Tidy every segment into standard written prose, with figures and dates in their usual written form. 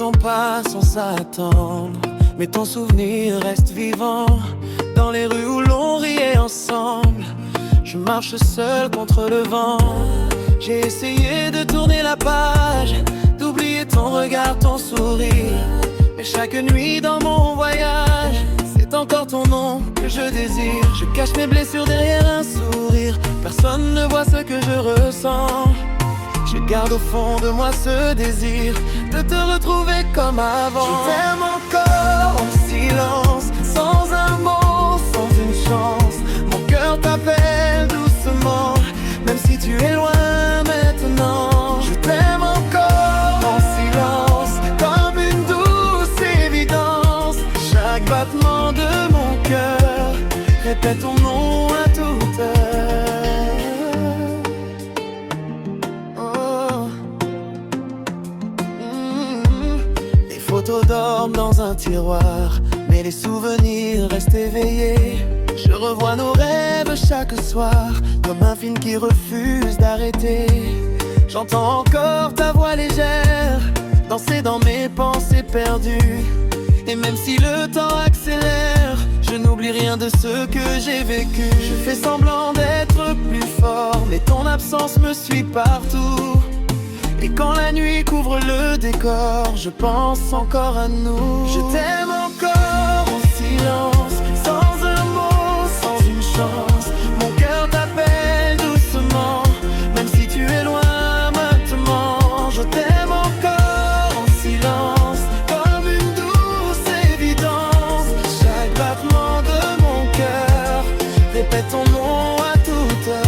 ans passent sans s'attendre, mais ton souvenir reste vivant. Dans les rues où l'on riait ensemble, je marche seul contre le vent. J'ai essayé de tourner la page, d'oublier ton regard, ton sourire. Mais chaque nuit dans mon voyage, c'est encore ton nom que je désire. Je cache mes blessures derrière un sourire, personne ne voit ce que je ressens. Je garde au fond de moi ce désir de te retrouver comme avant. Je t'aime encore en silence, sans un mot, sans une chance. Mon cœur t'appelle doucement, même si tu es loin maintenant. Je t'aime encore en silence, comme une douce évidence. Chaque battement de mon cœur répète ton nom à toute heure. Les photos dorment dans un tiroir, mais les souvenirs restent éveillés. Je revois nos rêves chaque soir, comme un film qui refuse d'arrêter. J'entends encore ta voix légère danser dans mes pensées perdues. Et même si le temps accélère, je n'oublie rien de ce que j'ai vécu. Je fais semblant d'être plus fort, mais ton absence me suit partout. Et quand la nuit couvre le décor, je pense encore à nous. Je t'aime encore en silence, sans un mot, sans une chance. Mon cœur t'appelle doucement, même si tu es loin maintenant. Je t'aime encore en silence, comme une douce évidence. Chaque battement de mon cœur répète ton nom à toute heure.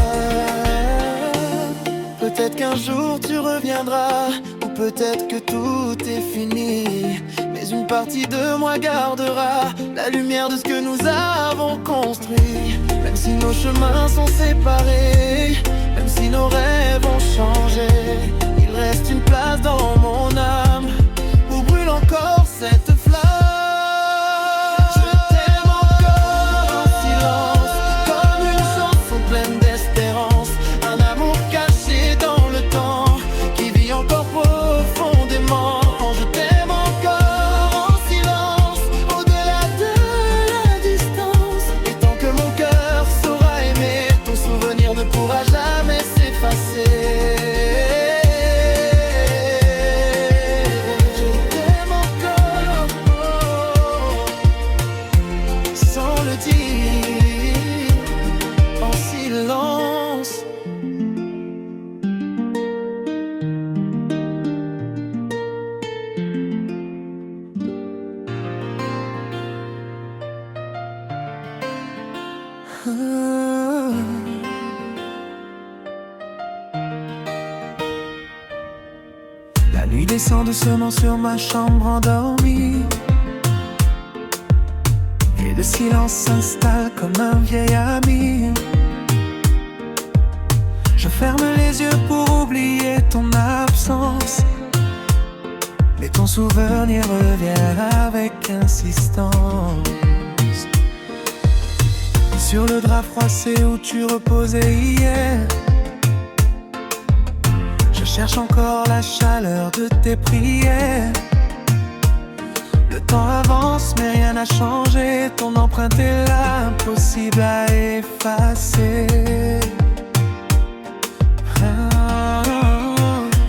Peut-être qu'un jour tu reviendras, ou peut-être que tout est fini, mais une partie de moi gardera la lumière de ce que nous avons construit. Même si nos chemins sont séparés, même si nos rêves ont changé, il reste une place dans mon âme où brûle encore cette flamme. Je t'aime encore en silence, comme une chanson pleine d'espérance. Un amour caché dans le temps, qui vit encore profondément. Je t'aime encore en silence, au-delà de la distance. Et tant que mon cœur saura aimer, ton souvenir ne pourra jamais s'effacer. Je t'aime encore, sans le dire, en silence. La nuit descend doucement sur ma chambre endormie, et le silence s'installe comme un vieil ami. Je ferme les yeux pour oublier ton absence, mais ton souvenir revient avec insistance. Sur le drap froissé où tu reposais hier, je cherche encore la chaleur de tes prières. Le temps avance mais rien n'a changé, ton empreinte est là, impossible à effacer.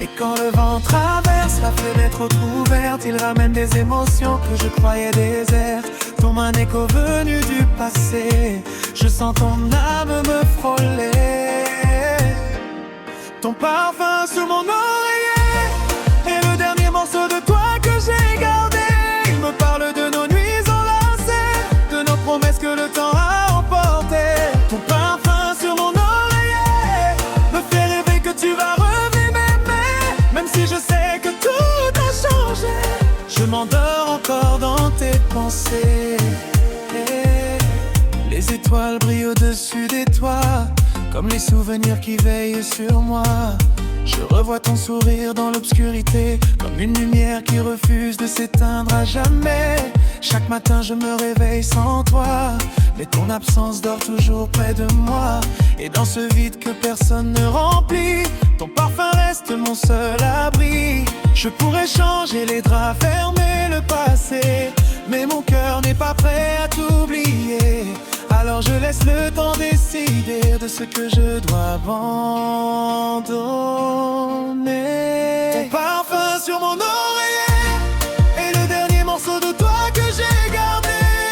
Et quand le vent traverse la fenêtre ouverte, il ramène des émotions que je croyais désertes. Ton un écho venu du passé, je sens ton âme me frôler. Ton parfum sur mon oreiller est le dernier morceau de toi que j'ai gardé. Il me parle de nos nuits enlacées, de nos promesses que le temps a emportées. Ton parfum sur mon oreiller me fait rêver que tu vas revenir m'aimer. Même si je sais que tout a changé, je m'endors encore dans tes pensées. Les étoiles brillent au-dessus des toits, comme les souvenirs qui veillent sur moi. Je revois ton sourire dans l'obscurité, comme une lumière qui refuse de s'éteindre à jamais. Chaque matin je me réveille sans toi, mais ton absence dort toujours près de moi. Et dans ce vide que personne ne remplit, ton parfum reste mon seul abri. Je pourrais changer les draps, fermer le passé, mais mon cœur n'est pas prêt à t'oublier. Alors je laisse le temps décider de ce que je dois abandonner. Ton parfum sur mon oreiller est le dernier morceau de toi que j'ai gardé.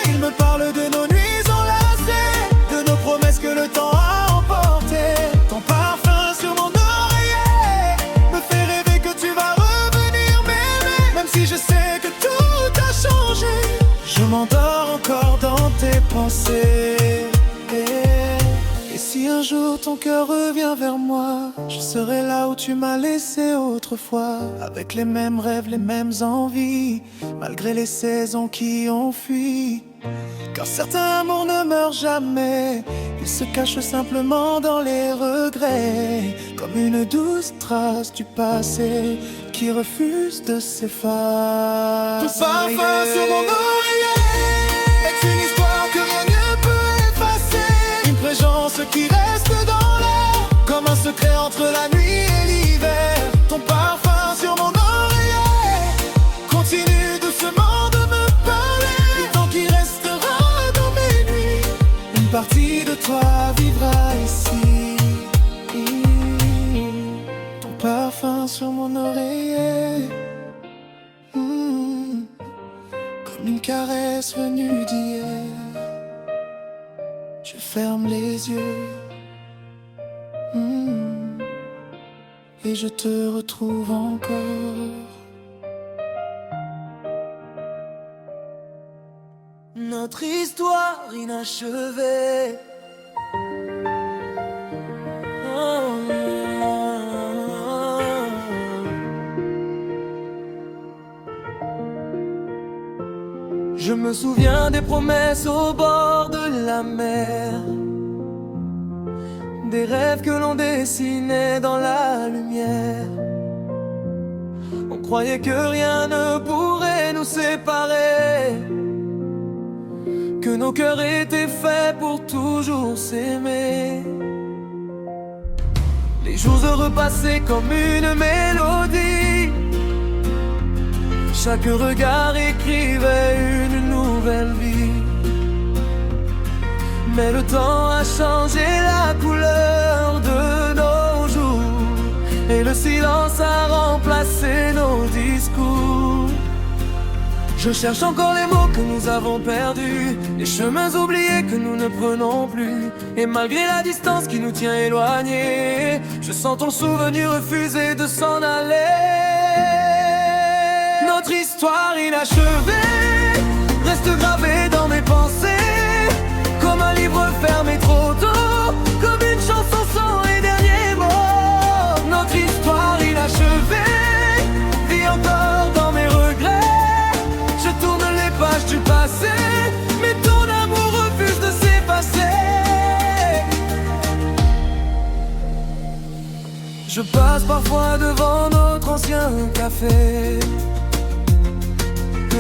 Il me parle de nos nuits enlacées, de nos promesses que le temps a emportées. Ton parfum sur mon oreiller me fait rêver que tu vas revenir m'aimer. Même si je sais que tout a changé, je m'endors encore dans tes pensées. Et si un jour ton cœur revient vers moi, je serai là où tu m'as laissé autrefois, avec les mêmes rêves, les mêmes envies, malgré les saisons qui ont fui. Car certains amours ne meurent jamais, ils se cachent simplement dans les regrets, comme une douce trace du passé qui refuse de s'effacer. Ton parfum sur mon oreiller est une histoire que rien ne peut effacer, une présence qui reste dans l'air, comme un secret entre la nuit et l'hiver. Ton parfum sur mon oreiller continue doucement de me parler, du temps qui restera dans mes nuits. Une partie de toi vivra ici. Ton parfum sur mon oreiller, comme une caresse venue d'hier. Je ferme les yeux et je te retrouve encore. Notre histoire inachevée. Je me souviens des promesses au bord de la mer, des rêves que l'on dessinait dans la lumière. On croyait que rien ne pourrait nous séparer, que nos cœurs étaient faits pour toujours s'aimer. Les jours heureux passaient comme une mélodie, chaque regard écrivait une nouvelle vie. Mais le temps a changé la couleur de nos jours, et le silence a remplacé nos discours. Je cherche encore les mots que nous avons perdus, les chemins oubliés que nous ne prenons plus. Et malgré la distance qui nous tient éloignés, je sens ton souvenir refuser de s'en aller. Notre histoire inachevée reste gravée dans mes pensées, comme un livre fermé trop tôt, comme une chanson sans les derniers mots. Notre histoire inachevée vit encore dans mes regrets. Je tourne les pages du passé, mais ton amour refuse de s'effacer. Je passe parfois devant notre ancien café,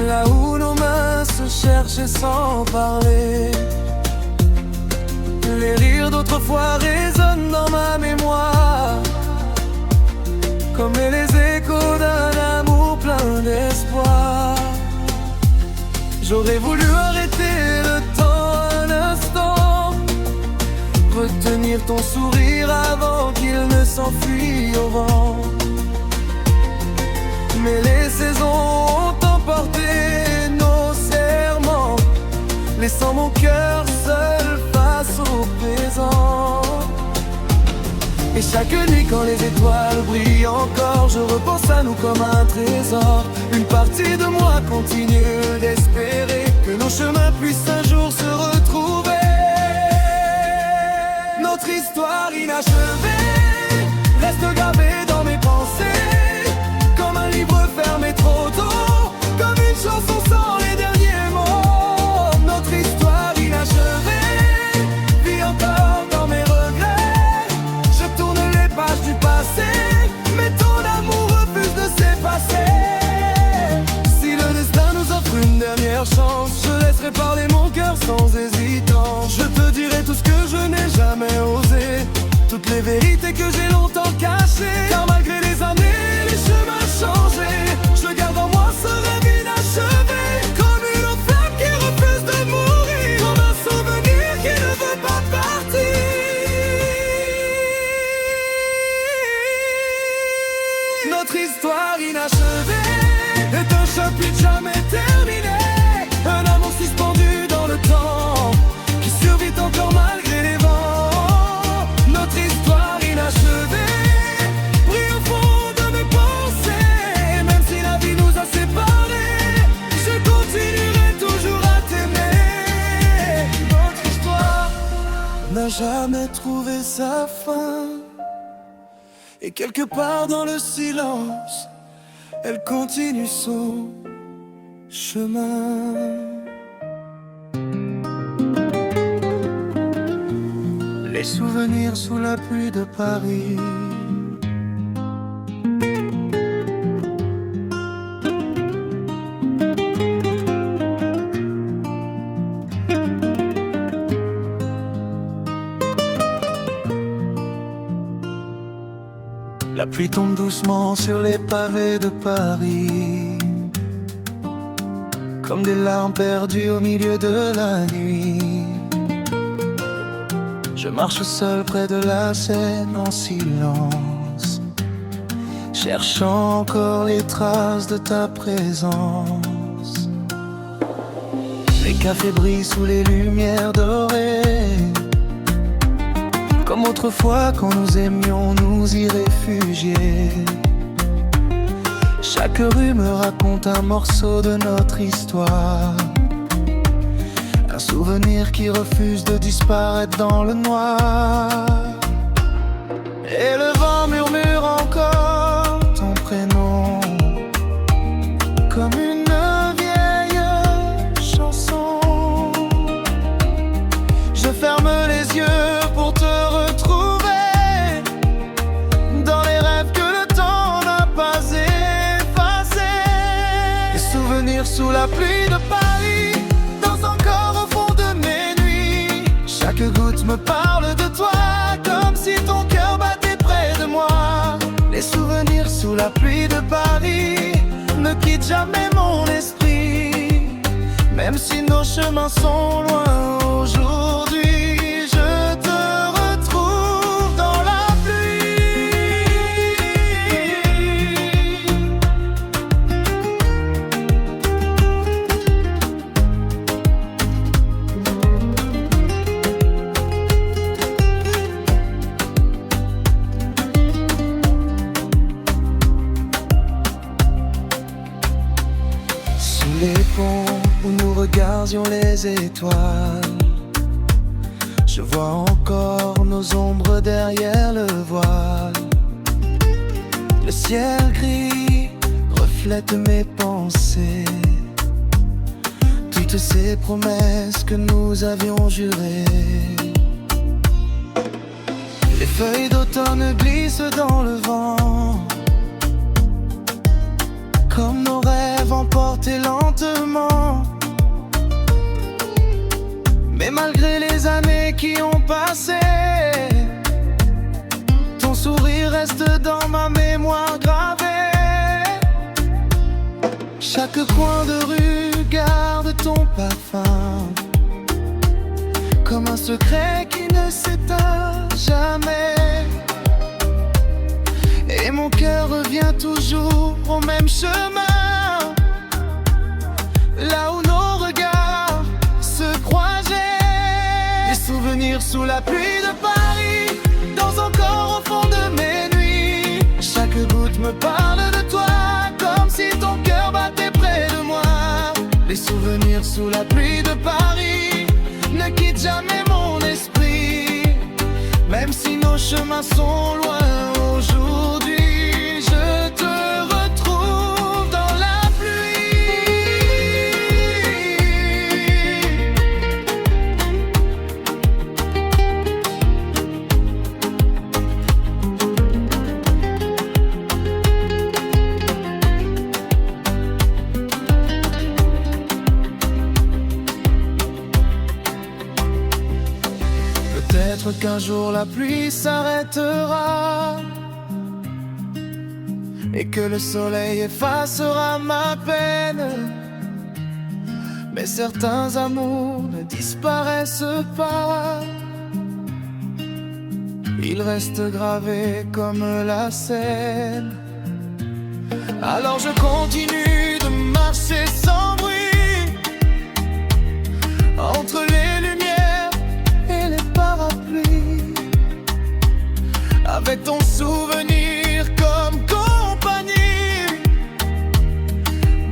là où nos mains se cherchaient sans parler. Les rires d'autrefois résonnent dans ma mémoire, comme les échos d'un amour plein d'espoir. J'aurais voulu arrêter le temps un instant, retenir ton sourire avant qu'il ne s'enfuit au vent. Mais les saisons ont emporté nos serments, laissant mon cœur seul face au présent. Et chaque nuit quand les étoiles brillent encore, je repense à nous comme un trésor. Une partie de moi continue d'espérer que nos chemins puissent un jour se retrouver. Notre histoire inachevée reste gravée dans mes pensées, comme un livre fermé trop tôt, comme une chanson sans les derniers mots. Notre histoire inachevée vit encore dans mes regrets. Je tourne les pages du passé, mais ton amour refuse de s'effacer. Si le destin nous offre une dernière chance, je laisserai parler mon cœur sans hésitance. que j'ai longtemps caché. Car malgré les années, les chemins changés, je garde en moi ce rêve inachevé. Comme une flamme qui refuse de mourir, comme un souvenir qui ne veut pas partir. Notre histoire inachevée est un chapitre jamais terminé. Un amour suspendu dans le temps, qui survit encore malgré les vents. Notre histoire inachevée brille au fond de mes pensées. Même si la vie nous a séparés, je continuerai toujours à t'aimer. Notre histoire n'a jamais trouvé sa fin, et quelque part dans le silence, elle continue son chemin. Les souvenirs sous la pluie de Paris. La pluie tombe doucement sur les pavés de Paris, comme des larmes perdues au milieu de la nuit. Je marche seul près de la Seine en silence, cherchant encore les traces de ta présence. Les cafés brillent sous les lumières dorées, comme autrefois quand nous aimions nous y réfugier. Chaque rue me raconte un morceau de notre histoire, un souvenir qui refuse de disparaître dans le noir. Et le vent murmure encore ton prénom, comme une vieille chanson. Je ferme les yeux pour te retrouver dans les rêves que le temps n'a pas effacés. Les souvenirs sous la pluie de Paris dansent encore au fond de mes nuits. Chaque goutte me parle de toi, comme si ton cœur battait près de moi. Les souvenirs sous la pluie de Paris ne quittent jamais mon esprit. Même si nos chemins sont loin aujourd'hui, je te retrouve dans la pluie. Sous les ponts où nous regardions les étoiles, je vois encore nos ombres derrière le voile. Le ciel gris reflète mes pensées, toutes ces promesses que nous avions jurées. Les feuilles d'automne glissent dans le vent, comme nos rêves emportés lentement. Mais malgré les années qui ont passé, ton sourire reste dans ma mémoire gravé. Chaque coin de rue garde ton parfum, comme un secret qui ne s'éteint jamais. Et mon cœur revient toujours au même chemin, là où nos regards se croisaient. Les souvenirs sous la pluie de Paris dansent encore au fond de mes nuits. Chaque goutte me parle de toi, comme si ton cœur battait près de moi. Les souvenirs sous la pluie de Paris ne quittent jamais mon esprit. Même si nos chemins sont loin aujourd'hui, je te retrouve dans la pluie. Peut-être Peut-être qu'un jour la pluie s'arrêtera et que le soleil effacera ma peine. Mais certains amours ne disparaissent pas, ils restent gravés comme la scène. Alors je continue de marcher sans bruit entre les lumières et les parapluies, avec ton souvenir comme compagnie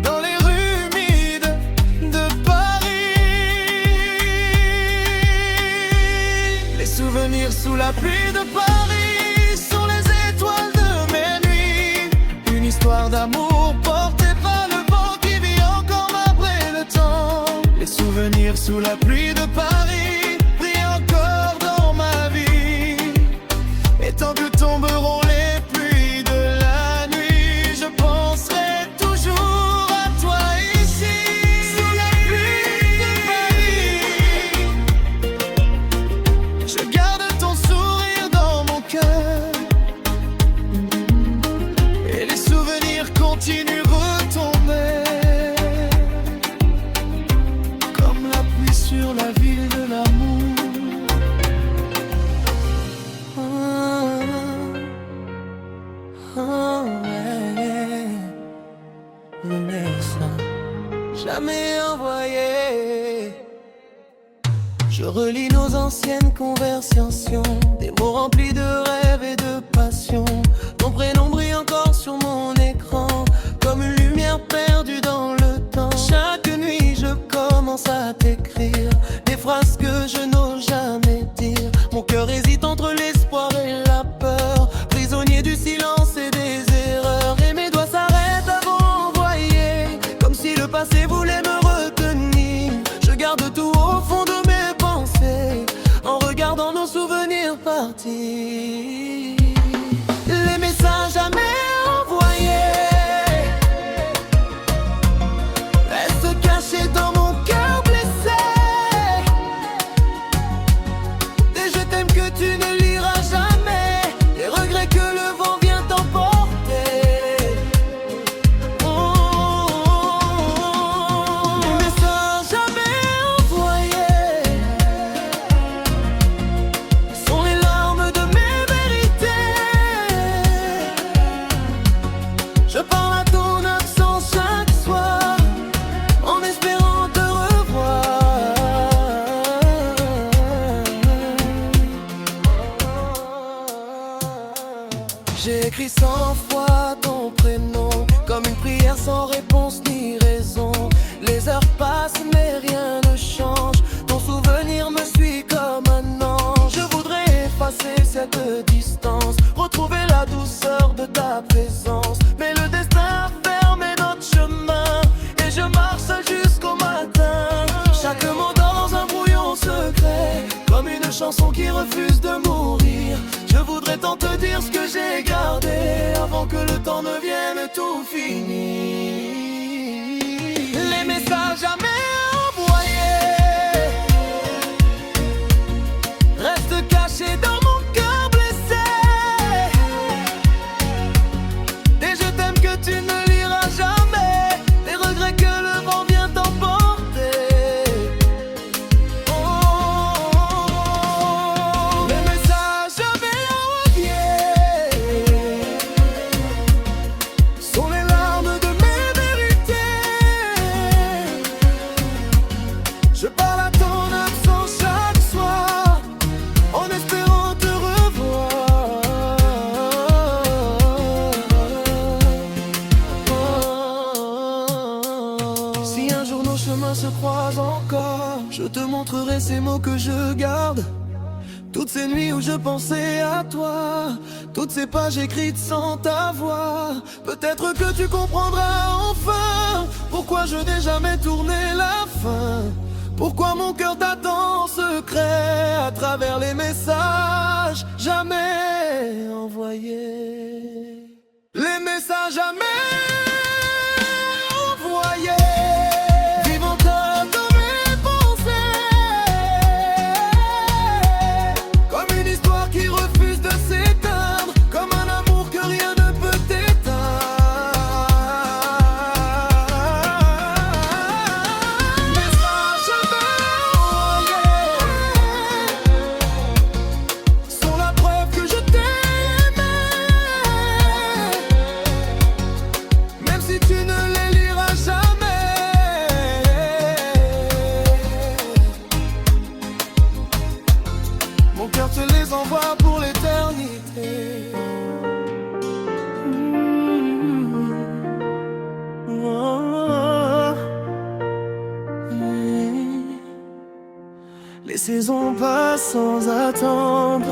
dans les rues humides de Paris. Les souvenirs sous la pluie de Paris sont les étoiles de mes nuits, une histoire d'amour portée par le vent qui vit encore après le temps. Les souvenirs sous la pluie de Paris brillent encore dans ma vie, et tant que tomberont les pluies de la nuit, je penserai toujours à toi ici, sous la pluie de Paris. Je garde ton sourire dans mon cœur, et les souvenirs continuent retomber comme la pluie sur la ville de l'amour. Jamais envoyé. Je relis nos anciennes conversations, des mots remplis de rêves et de passion. Ton prénom brille encore sur mon écran, comme une lumière perdue dans le temps. Chaque nuit je commence à t'écrire des phrases que je n'ose jamais dire. Mon cœur hésite entre l'espoir et la peur, prisonnier du silence et des erreurs. Et mes doigts s'arrêtent avant d'envoyer, comme si le passé voulait me retenir. Je garde tout au fond de mes pensées, en regardant nos souvenirs partir. Les messages jamais envoyés restent cachés dans mon cœur blessé. Des je t'aime que tu ne liras jamais, des regrets que le vent vient t'emporter. Les messages jamais envoyés sont les larmes de mes vérités. Je parle à ton absence chaque soir, en espérant te revoir. J'ai écrit 100 fois ton prénom, comme une prière sans réponse ni raison. Les heures passent mais rien ne change, ton souvenir me suit comme un ange. Je voudrais effacer cette distance, retrouver la douceur de ta présence. Mais le destin a fermé notre chemin, et je marche seul jusqu'au matin. Chaque mot dans un brouillon secret, comme une chanson qui refuse de mourir. Je voudrais tant te dire ce que j'ai gardé, avant que le temps ne vienne tout finir. Les messages jamais envoyés restent cachés dans mon cœur blessé. Des je t'aime que tu ne liras jamais, des regrets que le vent vient t'emporter. Les messages jamais envoyés sont les larmes de mes vérités. Je parle à ton absence chaque soir, en espérant te revoir. Si un jour nos chemins se croisent encore, je te montrerai ces mots que je garde. Toutes ces nuits où je pensais à toi, toutes ces pages écrites sans ta voix. Peut-être que tu comprendras enfin pourquoi je n'ai jamais tourné la fin, pourquoi mon cœur t'attend en secret à travers les messages jamais envoyés. Les messages jamais envoyés vivent encore dans mes pensées, comme envoie pour l'éternité. Les saisons passent sans attendre,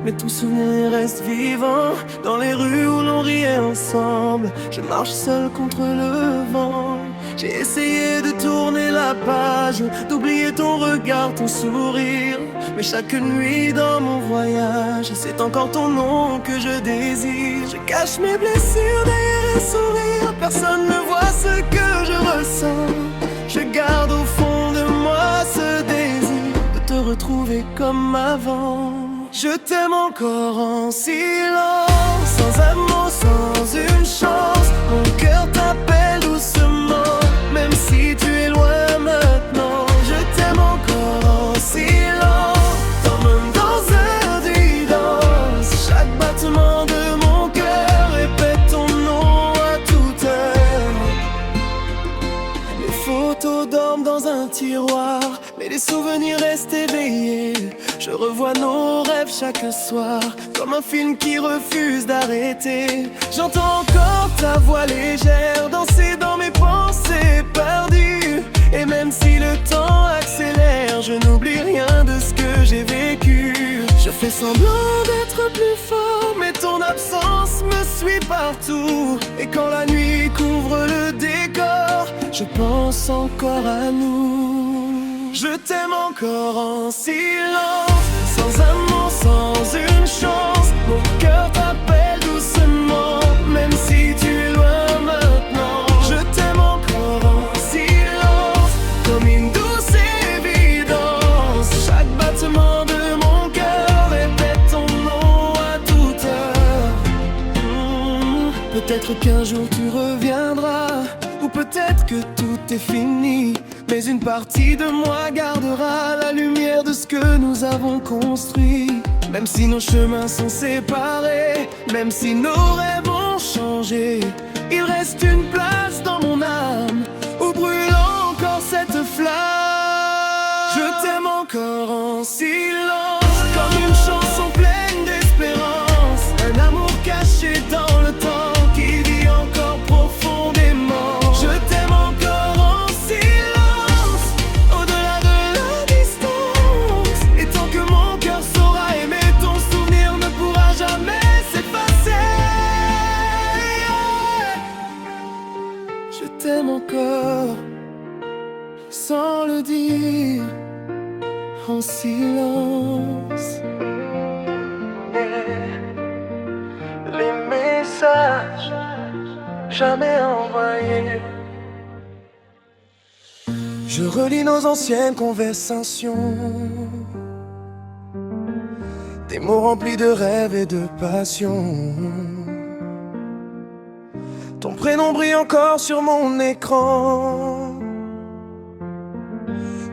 mais tout souvenir reste vivant. Dans les rues où l'on riait ensemble, je marche seul contre le vent. J'ai essayé de tourner la page, d'oublier ton regard, ton sourire. Mais chaque nuit dans mon voyage, c'est encore ton nom que je désire. Je cache mes blessures derrière un sourire, personne ne voit ce que je ressens. Je garde au fond de moi ce désir de te retrouver comme avant. Je t'aime encore en silence, sans un mot, sans une chance. Mon cœur t'appelle doucement, même si tu es loin maintenant. Je t'aime encore en silence, t'emmène dans un silence. Chaque battement de mon cœur répète ton nom à toute heure. Les photos dorment dans un tiroir, mais les souvenirs restent éveillés. Je revois nos rêves chaque soir, comme un film qui refuse d'arrêter. J'entends encore ta voix légère danser dans mes pensées perdues. Et même si le temps accélère, je n'oublie rien de ce que j'ai vécu. Je fais semblant d'être plus fort, mais ton absence me suit partout. Et quand la nuit couvre le décor, je pense encore à nous. Je t'aime encore en silence, sans un mot, sans une chance. Mon cœur t'appelle doucement, même si tu es loin maintenant. Je t'aime encore en silence, comme une douce évidence. Chaque battement de mon cœur répète ton nom à toute heure. Peut-être qu'un jour tu reviendras, ou peut-être que tout est fini, mais une partie de moi gardera la lumière de ce que nous avons construit. Même si nos chemins sont séparés, même si nos rêves ont changé, il reste une place dans mon âme où brûle encore cette flamme. Je t'aime encore en silence, comme une chanson pleine d'espérance. Un amour caché dans le temps qui vit encore profondément. Je t'aime encore en silence, au-delà de la distance. Et tant que mon cœur saura aimer, ton souvenir ne pourra jamais s'effacer. Je t'aime encore, sans le dire, en silence. Les messages jamais envoyés. Je relis nos anciennes conversations, des mots remplis de rêves et de passion. Ton prénom brille encore sur mon écran,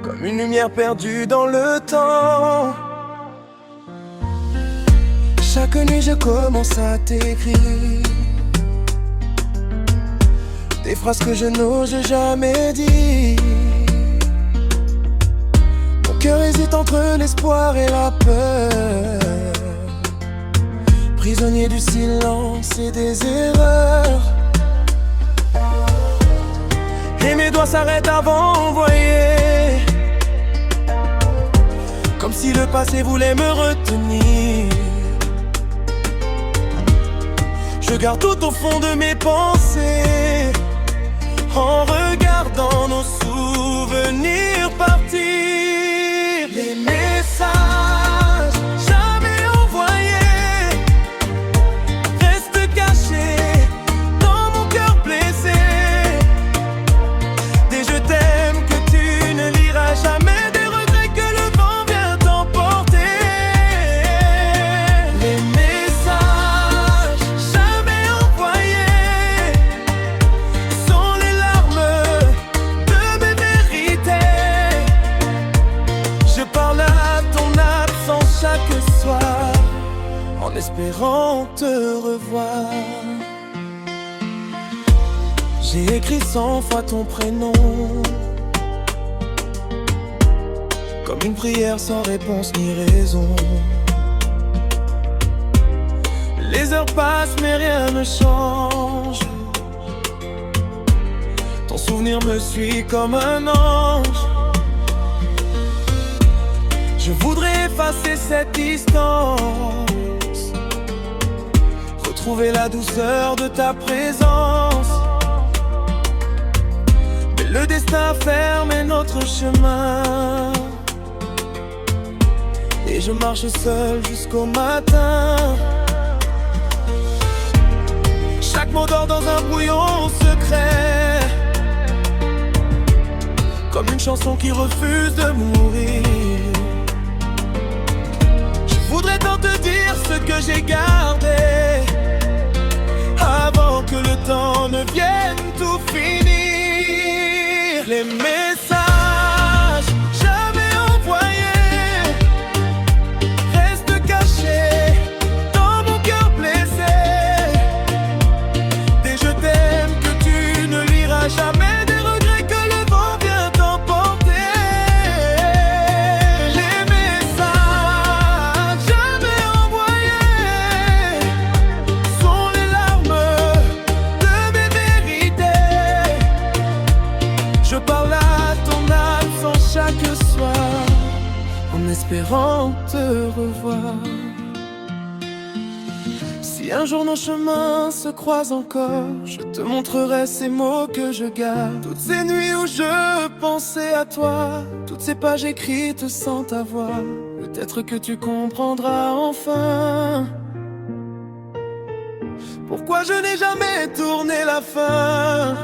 comme une lumière perdue dans le temps. Chaque nuit je commence à t'écrire des phrases que je n'ose jamais dire. Mon cœur hésite entre l'espoir et la peur, prisonnier du silence et des erreurs. Et mes doigts s'arrêtent avant d'envoyer, comme si le passé voulait me retenir. Je garde tout au fond de mes pensées, en regardant nos souvenirs partir. Les messages jamais envoyés restent cachés dans mon cœur blessé. Des je t'aime que tu ne liras jamais, des regrets que le vent vient t'emporter. Les messages jamais envoyés sont les larmes de mes vérités. Je parle à ton absence chaque soir, en espérant te revoir. J'ai écrit 100 fois ton prénom, comme une prière sans réponse ni raison. Les heures passent mais rien ne change. Ton souvenir me suit comme un ange. Je voudrais effacer cette distance, retrouver la douceur de ta présence. Mais le destin a fermé notre chemin, et je marche seul jusqu'au matin. Chaque mot dort dans un brouillon secret, comme une chanson qui refuse de mourir. Je voudrais tant te dire ce que j'ai gardé, avant que le temps ne vienne tout finir. Les messages jamais envoyés restent cachés dans mon cœur blessé. Des je t'aime que tu ne liras jamais, des regrets que le vent vient t'emporter. Les messages jamais envoyés sont les larmes de mes vérités. Je parle à ton absence chaque soir, en espérant te revoir. Si un jour nos chemins se croisent encore, je te montrerai ces mots que je garde. Toutes ces nuits où je pensais à toi, toutes ces pages écrites sans ta voix. Peut-être que tu comprendras enfin pourquoi je n'ai jamais tourné la fin.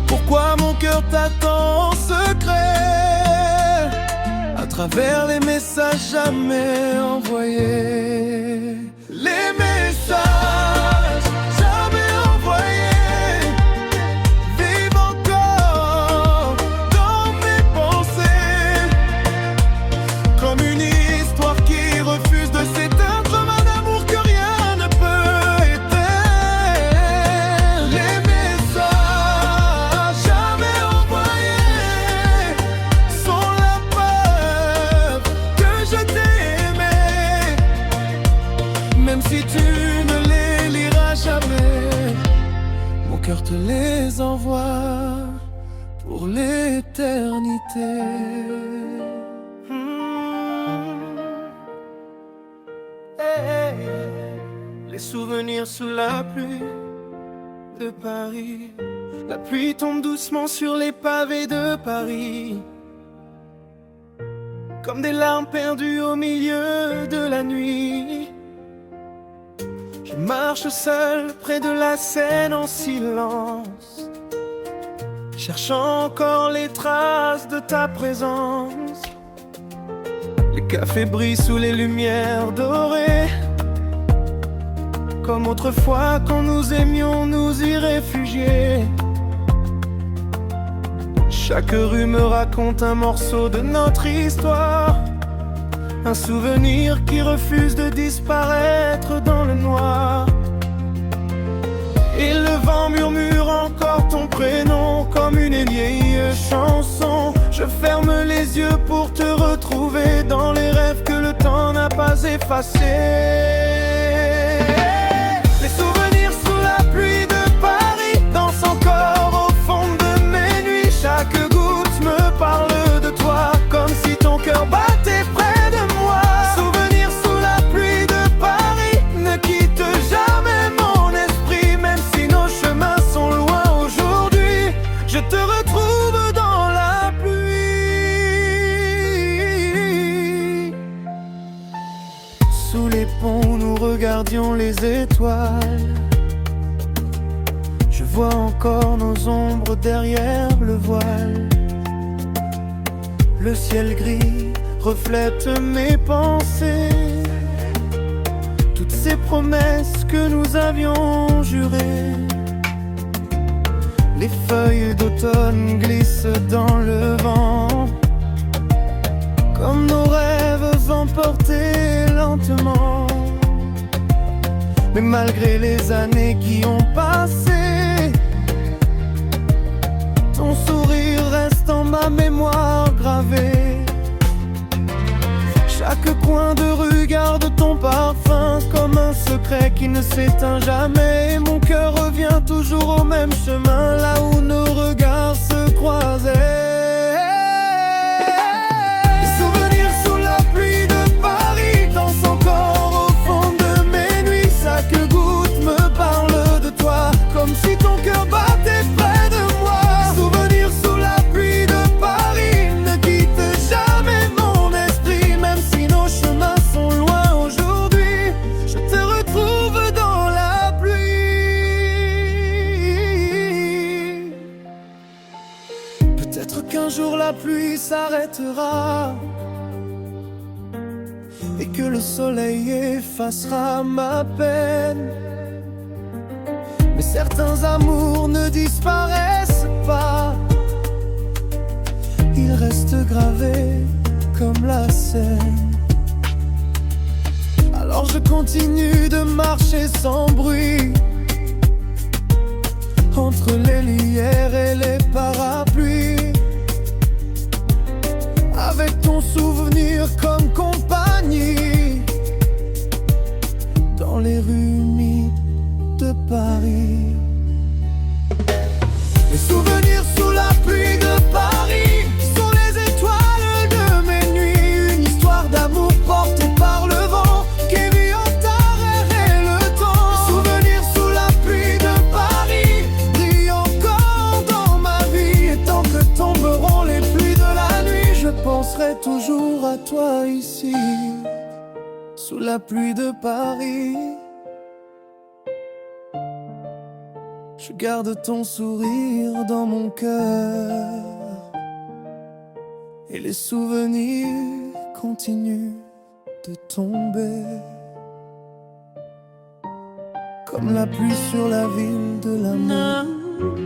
Pourquoi mon cœur t'attend en secret, à travers les messages jamais envoyés. Les messages jamais envoyés vivent encore dans mes pensées, comme une histoire qui refuse de s'éteindre, comme un amour que rien ne peut éteindre. Les messages jamais envoyés sont la preuve que je t'ai aimé, même si tu ne les liras jamais. Mon cœur te les envoie pour l'éternité. Hey. Les souvenirs sous la pluie de Paris. La pluie tombe doucement sur les pavés de Paris, comme des larmes perdues au milieu de la nuit. Je marche seul près de la Seine en silence, cherchant encore les traces de ta présence. Les cafés brillent sous les lumières dorées, comme autrefois quand nous aimions nous y réfugier. Chaque rue me raconte un morceau de notre histoire, un souvenir qui refuse de disparaître dans le noir. Et le vent murmure encore ton prénom comme une vieille chanson. Je ferme les yeux pour te retrouver dans les rêves que le temps n'a pas effacés. Les souvenirs sous la pluie de Paris dansent encore au fond de mes nuits. Chaque goutte me parle de toi, comme si ton cœur battait près de moi. Souvenirs sous la pluie de Paris ne quitte jamais mon esprit, même si nos chemins sont loin aujourd'hui. Je te retrouve dans la pluie. Sous les ponts, nous regardions les étoiles. Je vois encore nos ombres derrière le voile. Le ciel gris reflète mes pensées, toutes ces promesses que nous avions jurées. Les feuilles d'automne glissent dans le vent, comme nos rêves emportés lentement. Mais malgré les années qui ont passé, ton sourire reste en ma mémoire gravé. Chaque coin de rue garde ton parfum secret qui ne s'éteint jamais. Et mon cœur revient toujours au même chemin, là où nos regards se croisaient. Les souvenirs sous la pluie de Paris dansent encore au fond de mes nuits. Chaque goutte me parle de toi, comme si ton cœur battait près de moi. Les souvenirs sous la pluie de Paris ne quittent jamais mon esprit. Même si nos chemins sont loin aujourd'hui, je te retrouve dans la pluie. Peut-être qu'un jour la pluie s'arrêtera et que le soleil effacera ma peine. Mais certains amours ne disparaissent pas, ils restent gravés comme la Seine. Alors je continue de marcher sans bruit, entre les lierres et les parapluies, avec ton souvenir comme compagnie, dans les rues humides de Paris. Les souvenirs sous la pluie de Paris sont les étoiles de mes nuits. Une histoire d'amour portée par le vent qui vit en travers le temps. Les souvenirs sous la pluie de Paris brillent encore dans ma vie. Et tant que tomberont les pluies de la nuit, je penserai toujours à toi ici, sous la pluie de Paris. Je garde ton sourire dans mon cœur et les souvenirs continuent de tomber comme la pluie sur la ville de l'amour.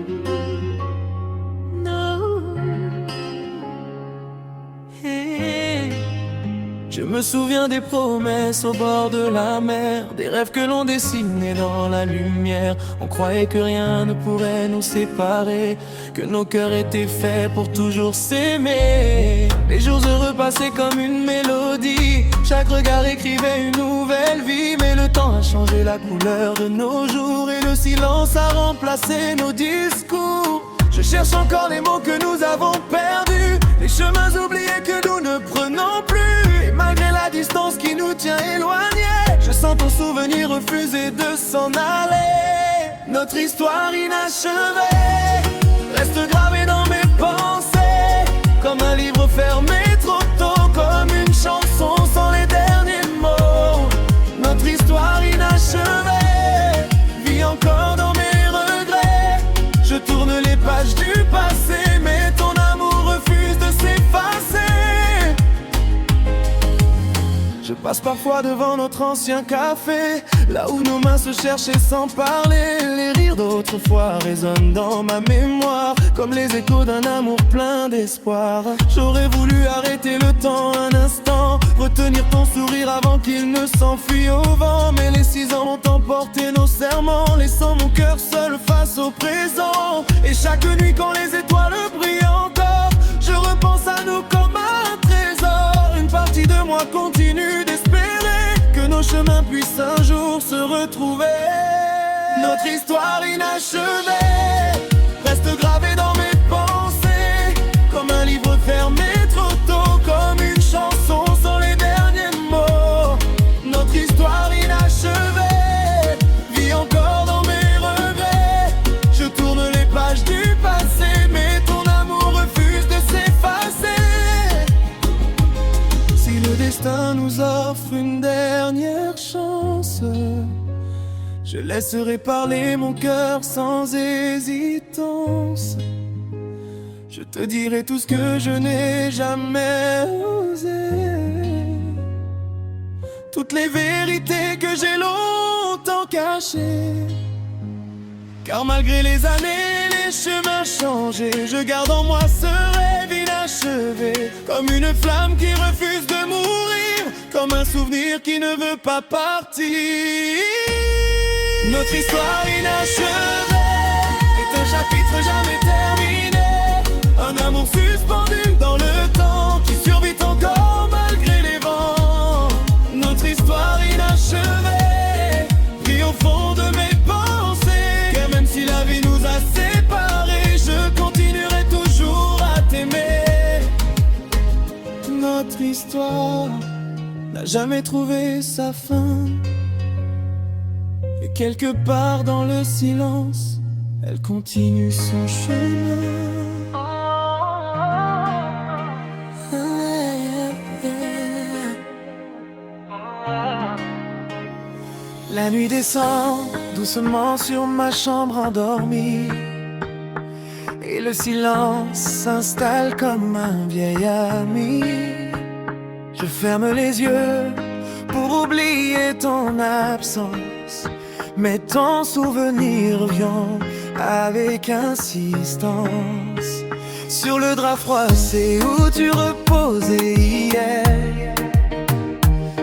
Je me souviens des promesses au bord de la mer, des rêves que l'on dessinait dans la lumière. On croyait que rien ne pourrait nous séparer, que nos cœurs étaient faits pour toujours s'aimer. Les jours heureux passaient comme une mélodie, chaque regard écrivait une nouvelle vie. Mais le temps a changé la couleur de nos jours et le silence a remplacé nos discours. Je cherche encore les mots que nous avons perdus, les chemins oubliés que nous ne prenons plus. Et malgré la distance qui nous tient éloignés, je sens ton souvenir refuser de s'en aller. Notre histoire inachevée reste gravée dans mes pensées, comme un livre fermé trop tôt, comme une chanson sans les derniers mots. Notre histoire inachevée vit encore dans mes regrets. Je tourne les pages du passé, mais ton amour refuse de s'effacer. Je passe parfois devant notre ancien café, là où nos mains se cherchaient sans parler. Les rires d'autrefois résonnent dans ma mémoire, comme les échos d'un amour plein d'espoir. J'aurais voulu arrêter le temps un instant, retenir ton sourire avant qu'il ne s'enfuit au vent. Mais les 6 ans ont emporté nos serments, laissant mon cœur seul face au présent. Et chaque nuit quand les étoiles brillent encore, je repense à nous comme à un trésor. Une partie de moi continue d'espérer que nos chemins puissent un jour se retrouver. Notre histoire inachevée reste gravée dans mes pensées, comme un livre fermé trop tôt, comme une chanson sans les derniers mots. Notre histoire inachevée vit encore dans mes regrets. Je tourne les pages du passé, mais ton amour refuse de s'effacer. Si le destin nous offre une dernière chance, je laisserai parler mon cœur sans hésitance. Je te dirai tout ce que je n'ai jamais osé, toutes les vérités que j'ai longtemps cachées. Car malgré les années, les chemins changés, je garde en moi ce rêve inachevé, comme une flamme qui refuse de mourir, comme un souvenir qui ne veut pas partir. Notre histoire inachevée est un chapitre jamais terminé, un amour suspendu dans le temps qui survit encore malgré les vents. Notre histoire inachevée notre histoire n'a jamais trouvé sa fin. Et quelque part dans le silence, elle continue son chemin. La nuit descend doucement sur ma chambre endormie, et le silence s'installe comme un vieil ami. Je ferme les yeux pour oublier ton absence, mais ton souvenir revient avec insistance. Sur le drap froissé où tu reposais hier,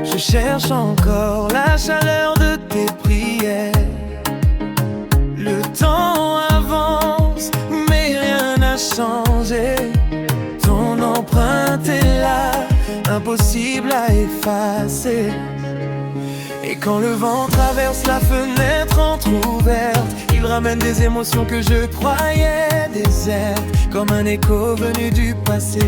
je cherche encore la chaleur de tes prières. Le temps avance, mais rien n'a changé. Ton empreinte est là, impossible à effacer. Et quand le vent traverse la fenêtre entrouverte, il ramène des émotions que je croyais désertes, comme un écho venu du passé.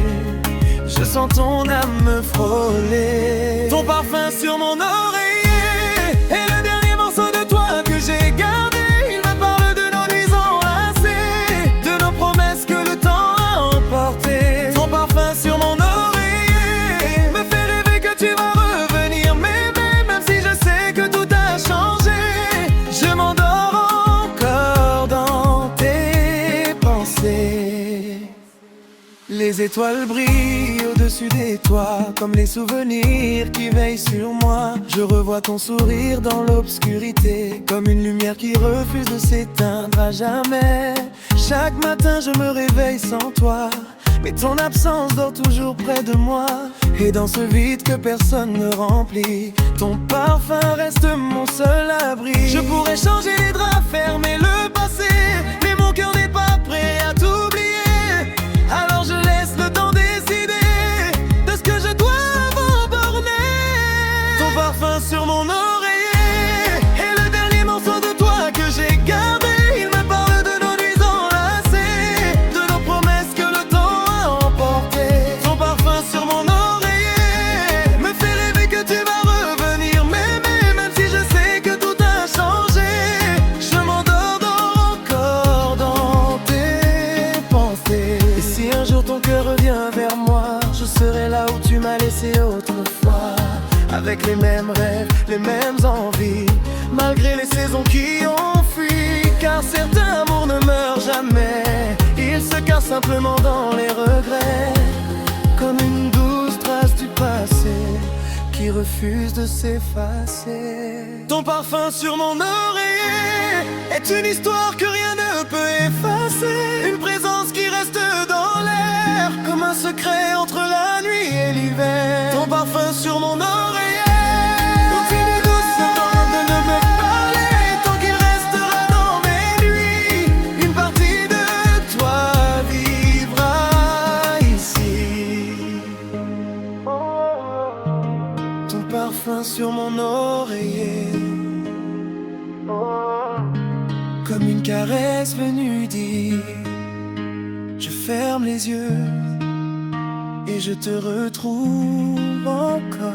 Je sens ton âme me frôler, ton parfum sur mon oreiller, et le dernier morceau de toi que j'ai gardé. Il me parle de nos nuits enlacées, de nos promesses que le temps a emportées. Ton parfum sur mon oreiller me fait rêver que tu vas revenir, même si je sais que tout a changé. Je m'endors encore dans tes pensées. Les étoiles brillent au-dessus des toits, comme les souvenirs qui veillent sur moi. Je revois ton sourire dans l'obscurité, comme une lumière qui refuse de s'éteindre à jamais. Chaque matin je me réveille sans toi, mais ton absence dort toujours près de moi. Et dans ce vide que personne ne remplit, ton parfum reste mon seul abri. Je pourrais changer les draps, fermer le passé, mais mon cœur n'est pas prêt à t'oublier. Alors je laisse le temps décider de ce que je dois abandonner. Ton parfum sur mon oreiller, et le dernier morceau de toi que j'ai gardé. Il me parle de nos nuits enlacées, de nos promesses que le temps a emportées. Ton parfum sur mon oreiller me fait rêver que tu vas revenir, même si je sais que tout a changé. Je m'endors encore dans tes pensées. Et si un jour ton cœur revient vers moi, je serai là où tu m'as laissé autrefois, avec les mêmes rêves, les mêmes envies, malgré les saisons qui ont fui. Car certains amours ne meurent jamais, ils se cachent simplement dans les regrets, comme une douce trace du passé qui refuse de s'effacer. Ton parfum sur mon oreiller est une histoire que rien ne peut effacer, une présence qui reste dans l'air, comme un secret entre la nuit et l'hiver. Ton parfum sur mon oreiller continue doucement de ne me parler, tant qu'il restera dans mes nuits. Une partie de toi vivra ici. Ton parfum sur mon oreiller, comme une caresse venue dire: je ferme les yeux et je te retrouve encore.